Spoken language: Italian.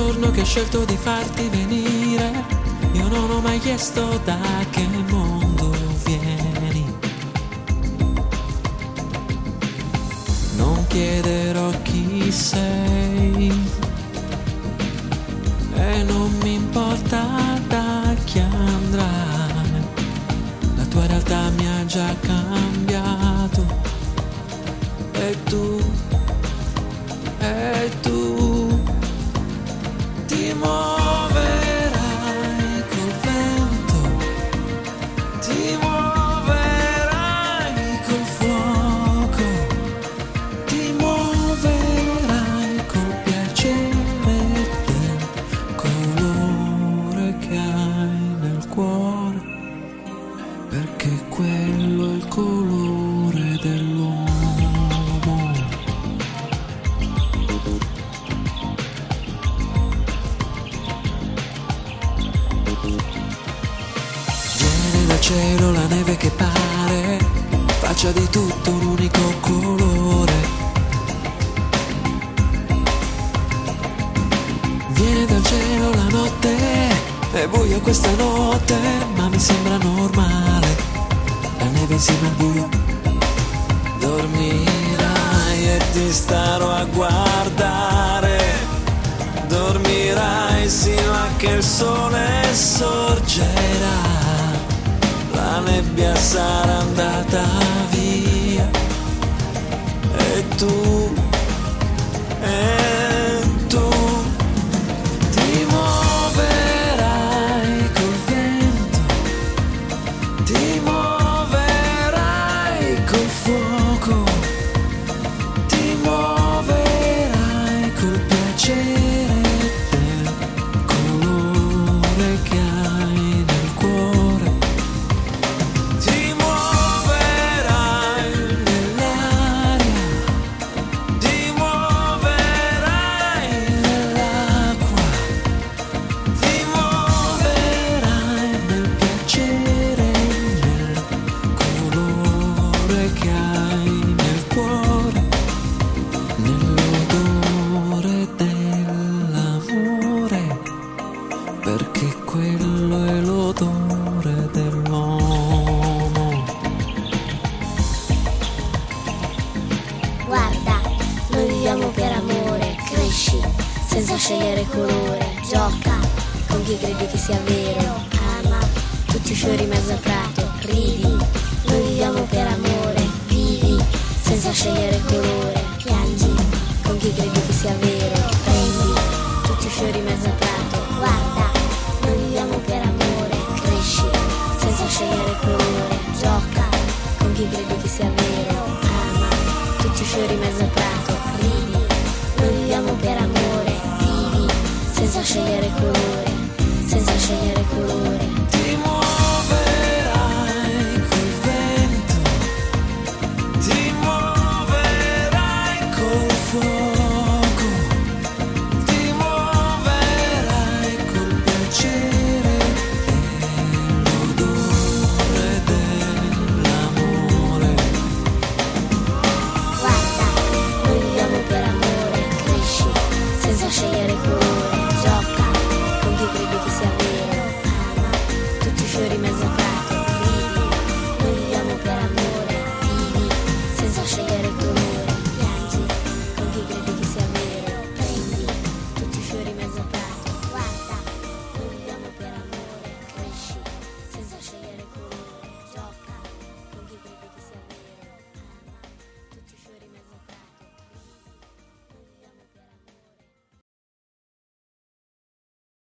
giorno che ho scelto di farti venire, io non ho mai chiesto da che mondo vieni. Non chiederò chi sei e non mi importa da chi andrai. La tua realtà mi ha già cambiato e tu ti muoverai col vento, ti muoverai col fuoco, ti muoverai col piacere del colore che hai nel cuore, perché quello è il colore dell'uomo. Cielo, la neve che pare faccia di tutto un unico colore. Viene dal cielo la notte, è buio questa notte, ma mi sembra normale. La neve insieme al buio. Dormirai e ti starò a guardare. Dormirai sino a che il sole sorgerà. La nebbia sarà andata via e tu ti muoverai col vento, ti muoverai col fuoco, ti muoverai col piacere del colore che hai nel cuore. Perché quello è l'odore dell'uomo. Guarda, noi viviamo per amore, cresci senza scegliere colore, gioca con chi credi che sia vero, ama tutti i fiori in mezzo al prato, ridi, noi viviamo per amore, vivi senza scegliere colore, piangi con chi credi che sia vero, prendi tutti i fiori in mezzo al prato, guarda. Noi viviamo per amore, cresci senza scegliere colore, gioca con chi credi che sia vero, ama tutti i fiori in mezzo al prato, ridi. Noi viviamo per amore, vivi senza scegliere colore, senza scegliere colore.